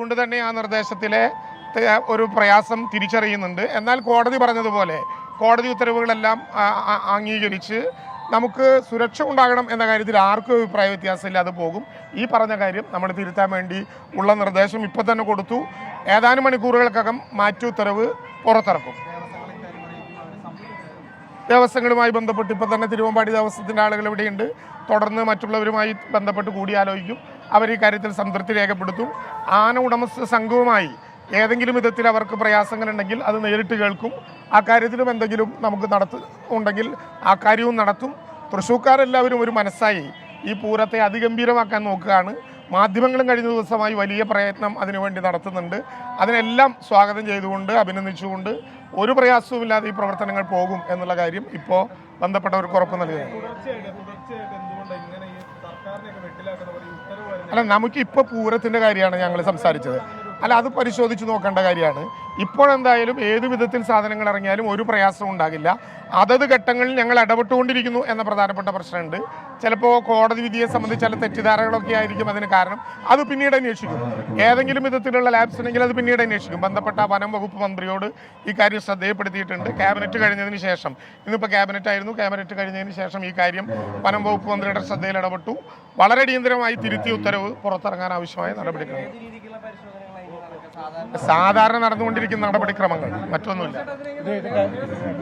അതുകൊണ്ട് തന്നെ ആ നിർദ്ദേശത്തിലെ ഒരു പ്രയാസം തിരിച്ചറിയുന്നുണ്ട്. എന്നാൽ കോടതി പറഞ്ഞതുപോലെ കോടതി ഉത്തരവുകളെല്ലാം അംഗീകരിച്ച് നമുക്ക് സുരക്ഷ ഉണ്ടാകണം എന്ന കാര്യത്തിൽ ആർക്കും അഭിപ്രായ വ്യത്യാസമില്ലാതെ പോകും. ഈ പറഞ്ഞ കാര്യം നമ്മൾ തിരുത്താൻ വേണ്ടി ഉള്ള നിർദ്ദേശം ഇപ്പോൾ തന്നെ കൊടുത്തു. ഏതാനും മണിക്കൂറുകൾക്കകം മാറ്റി ഉത്തരവ് പുറത്തിറക്കും. ദേവസ്വങ്ങളുമായി ബന്ധപ്പെട്ട് ഇപ്പോൾ തന്നെ തിരുവമ്പാടി ദേവസ്വത്തിൻ്റെ ആളുകൾ ഇവിടെയുണ്ട്. തുടർന്ന് മറ്റുള്ളവരുമായി ബന്ധപ്പെട്ട് കൂടിയാലോചിക്കും. അവർ ഈ കാര്യത്തിൽ സംതൃപ്തി രേഖപ്പെടുത്തും. ആന ഉടമസ്ഥ സംഘവുമായി ഏതെങ്കിലും വിധത്തിൽ അവർക്ക് പ്രയാസങ്ങളുണ്ടെങ്കിൽ അത് നേരിട്ട് കേൾക്കും. ആ കാര്യത്തിലും എന്തെങ്കിലും നമുക്ക് ഉണ്ടെങ്കിൽ ആ കാര്യവും നടത്തും. തൃശ്ശൂർക്കാരെല്ലാവരും ഒരു മനസ്സായി ഈ പൂരത്തെ അതിഗംഭീരമാക്കാൻ നോക്കുകയാണ്. മാധ്യമങ്ങളും കഴിഞ്ഞ ദിവസമായി വലിയ പ്രയത്നം അതിനുവേണ്ടി നടത്തുന്നുണ്ട്. അതിനെല്ലാം സ്വാഗതം ചെയ്തുകൊണ്ട് അഭിനന്ദിച്ചുകൊണ്ട് ഒരു പ്രയാസവുമില്ലാതെ ഈ പ്രവർത്തനങ്ങൾ പോകും എന്നുള്ള കാര്യം ഇപ്പോൾ ബന്ധപ്പെട്ടവർക്ക് ഉറപ്പ് നൽകുകയാണ്. അല്ല, നമുക്ക് ഇപ്പോൾ പൂരത്തിൻ്റെ കാര്യമാണ് ഞങ്ങൾ സംസാരിച്ചത്. അല്ല, അത് പരിശോധിച്ച് നോക്കേണ്ട കാര്യമാണ്. ഇപ്പോഴെന്തായാലും ഏത് വിധത്തിൽ സാധനങ്ങൾ ഇറങ്ങിയാലും ഒരു പ്രയാസവും ഉണ്ടാകില്ല. അതത് ഘട്ടങ്ങളിൽ ഞങ്ങൾ ഇടപെട്ടുകൊണ്ടിരിക്കുന്നു എന്ന പ്രധാനപ്പെട്ട പ്രശ്നമുണ്ട്. ചിലപ്പോൾ കോടതി വിധിയെ സംബന്ധിച്ച് ചില തെറ്റിദ്ധാരണകളൊക്കെ ആയിരിക്കും അതിന് കാരണം. അത് പിന്നീട് അന്വേഷിക്കും. ഏതെങ്കിലും വിധത്തിലുള്ള ലാബ്സ് ഉണ്ടെങ്കിൽ അത് പിന്നീട് അന്വേഷിക്കും. ബന്ധപ്പെട്ട വനം വകുപ്പ് മന്ത്രിയോട് ഈ കാര്യം ശ്രദ്ധയപ്പെടുത്തിയിട്ടുണ്ട്. ക്യാബിനറ്റ് കഴിഞ്ഞതിന് ശേഷം, ഇന്നിപ്പോൾ ക്യാബിനറ്റ് ആയിരുന്നു, ക്യാബിനറ്റ് കഴിഞ്ഞതിന് ശേഷം ഈ കാര്യം വനം വകുപ്പ് മന്ത്രിയുടെ ശ്രദ്ധയിൽ ഇടപെട്ടു. വളരെ അടിയന്തരമായി തിരുത്തിയ ഉത്തരവ് പുറത്തിറങ്ങാൻ ആവശ്യമായ നടപടിക്രമം സാധാരണ നടന്നുകൊണ്ടിരിക്കുന്ന നടപടിക്രമങ്ങൾ, മറ്റൊന്നുമില്ല.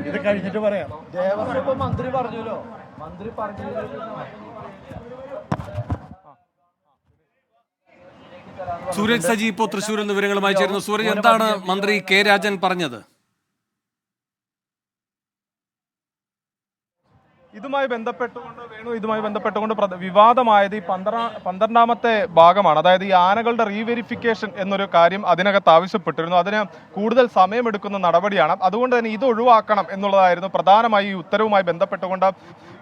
ഇത് കഴിഞ്ഞിട്ട് പറയാം. മന്ത്രി പറഞ്ഞല്ലോ, മന്ത്രി പറഞ്ഞു സൂരജ് സജി ഇപ്പോൾ തൃശ്ശൂരിൽ നിന്ന് വിവരങ്ങളുമായി ചേരുന്നു. സൂരജ്, എന്താണ് മന്ത്രി കെ രാജൻ പറഞ്ഞത്? ഇതുമായി ബന്ധപ്പെട്ടുകൊണ്ട് വിവാദമായത് ഈ 12ാമത്തെ ഭാഗമാണ്. അതായത് ഈ ആനകളുടെ റീവെരിഫിക്കേഷൻ എന്നൊരു കാര്യം അതിനകത്ത് ആവശ്യപ്പെട്ടിരുന്നു. അതിന് കൂടുതൽ സമയമെടുക്കുന്ന നടപടിയാണ്. അതുകൊണ്ട് തന്നെ ഇത് ഒഴിവാക്കണം എന്നുള്ളതായിരുന്നു പ്രധാനമായി ഈ ഉത്തരവുമായി ബന്ധപ്പെട്ടുകൊണ്ട്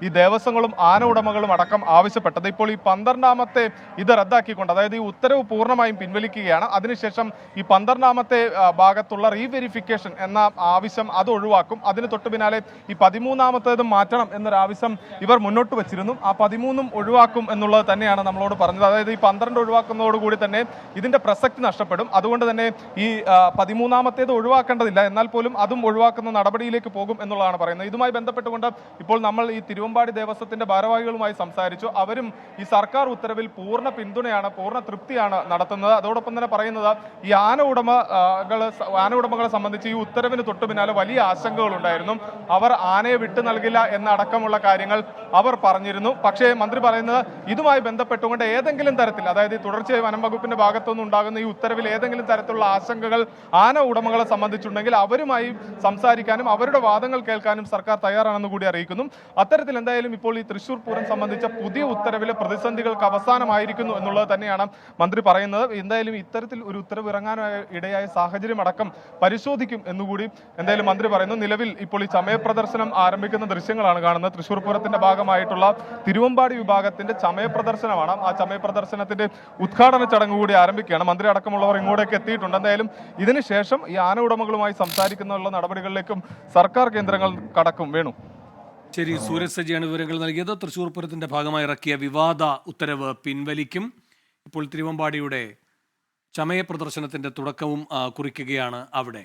ഈ ദേവസ്വങ്ങളും ആന ഉടമകളും അടക്കം ആവശ്യപ്പെട്ടത്. ഇപ്പോൾ ഈ 12ാമത്തെ ഇത് റദ്ദാക്കിക്കൊണ്ട്, അതായത് ഈ ഉത്തരവ് പൂർണ്ണമായും പിൻവലിക്കുകയാണ്. അതിനുശേഷം ഈ 12ാമത്തെ ഭാഗത്തുള്ള റീവെരിഫിക്കേഷൻ എന്ന ആവശ്യം അത് ഒഴിവാക്കും. അതിന് തൊട്ടു പിന്നാലെ ഈ 13ാമത്തേതും മാറ്റണം എന്നൊരു ആവശ്യം ഇവർ മുന്നോട്ട് വച്ചിരുന്നു. ആ 13ഉം ഒഴിവാക്കും എന്നുള്ളത് തന്നെയാണ് നമ്മളോട് പറഞ്ഞത്. അതായത് ഈ 12 ഒഴിവാക്കുന്നതോടുകൂടി തന്നെ ഇതിന്റെ പ്രസക്തി നഷ്ടപ്പെടും. അതുകൊണ്ട് തന്നെ ഈ 13ാമത്തേത് ഒഴിവാക്കേണ്ടതില്ല, എന്നാൽ പോലും അതും ഒഴിവാക്കുന്ന നടപടിയിലേക്ക് പോകും എന്നുള്ളതാണ് പറയുന്നത്. ഇതുമായി ബന്ധപ്പെട്ടുകൊണ്ട് ഇപ്പോൾ നമ്മൾ ഈ തിരുവമ്പാടി ദേവസ്വത്തിന്റെ ഭാരവാഹികളുമായി സംസാരിച്ചു. അവരും ഈ സർക്കാർ ഉത്തരവിൽ പൂർണ്ണ പിന്തുണയാണ്, പൂർണ്ണ തൃപ്തിയാണ് നടത്തുന്നത്. അതോടൊപ്പം തന്നെ പറയുന്നത് ഈ ആന ഉടമകളെ സംബന്ധിച്ച് ഈ ഉത്തരവിന് തൊട്ടു പിന്നാലെ വലിയ ആശങ്കകൾ ഉണ്ടായിരുന്നു. അവർ ആനയെ വിട്ടു നൽകില്ല എന്നടക്കമുള്ള കാര്യങ്ങൾ അവർ പറഞ്ഞിരുന്നു. പക്ഷേ മന്ത്രി പറയുന്നത് ഇതുമായി ബന്ധപ്പെട്ടുകൊണ്ട് ഏതെങ്കിലും തരത്തിൽ, അതായത് തുടർച്ചയായി വനം വകുപ്പിന്റെ ഭാഗത്തുനിന്ന് ഉണ്ടാകുന്ന ഈ ഉത്തരവിൽ ഏതെങ്കിലും തരത്തിലുള്ള ആശങ്കകൾ ആന ഉടമകളെ സംബന്ധിച്ചുണ്ടെങ്കിൽ അവരുമായി സംസാരിക്കാനും അവരുടെ വാദങ്ങൾ കേൾക്കാനും സർക്കാർ തയ്യാറാണെന്ന് കൂടി അറിയിക്കുന്നു. അത്തരത്തിൽ എന്തായാലും ഇപ്പോൾ ഈ തൃശ്ശൂർ പൂരം സംബന്ധിച്ച പുതിയ ഉത്തരവിലെ പ്രതിസന്ധികൾക്ക് അവസാനമായിരിക്കുന്നു എന്നുള്ളത് തന്നെയാണ് മന്ത്രി പറയുന്നത്. എന്തായാലും ഇത്തരത്തിൽ ഒരു ഉത്തരവ് ഇറങ്ങാനായി ഇടയായ സാഹചര്യം അടക്കം പരിശോധിക്കും എന്നുകൂടി എന്തായാലും മന്ത്രി പറയുന്നു. നിലവിൽ ഇപ്പോൾ ഈ ചമയ പ്രദർശനം ആരംഭിക്കുന്ന ദൃശ്യങ്ങളാണ് കാണുന്നത്. തൃശ്ശൂർ പൂരത്തിന്റെ ഭാഗമായിട്ടുള്ള തിരുവമ്പാടി വിഭാഗത്തിന്റെ ചമയ പ്രദർശനമാണ്. ആ ചമയ പ്രദർശനത്തിന്റെ ഉദ്ഘാടന ചടങ്ങ് കൂടി ആരംഭിക്കുകയാണ്. മന്ത്രി അടക്കമുള്ളവർ ഇങ്ങോട്ടേക്ക് എത്തിയിട്ടുണ്ട്. എന്തായാലും ഇതിനുശേഷം ഈ ആന ഉടമകളുമായി സംസാരിക്കുന്ന നടപടികളിലേക്കും സർക്കാർ കേന്ദ്രങ്ങൾ കടക്കും. വേണു. ശരി, സൂരജ് സജിയാണ് വിവരങ്ങൾ നൽകിയത്. തൃശ്ശൂർ പൂരത്തിന്റെ ഭാഗമായി ഇറക്കിയ വിവാദ ഉത്തരവ് പിൻവലിക്കും. ഇപ്പോൾ തിരുവമ്പാടിയുടെ ചമയ പ്രദർശനത്തിന്റെ തുടക്കവും കുറിക്കുകയാണ് അവിടെ.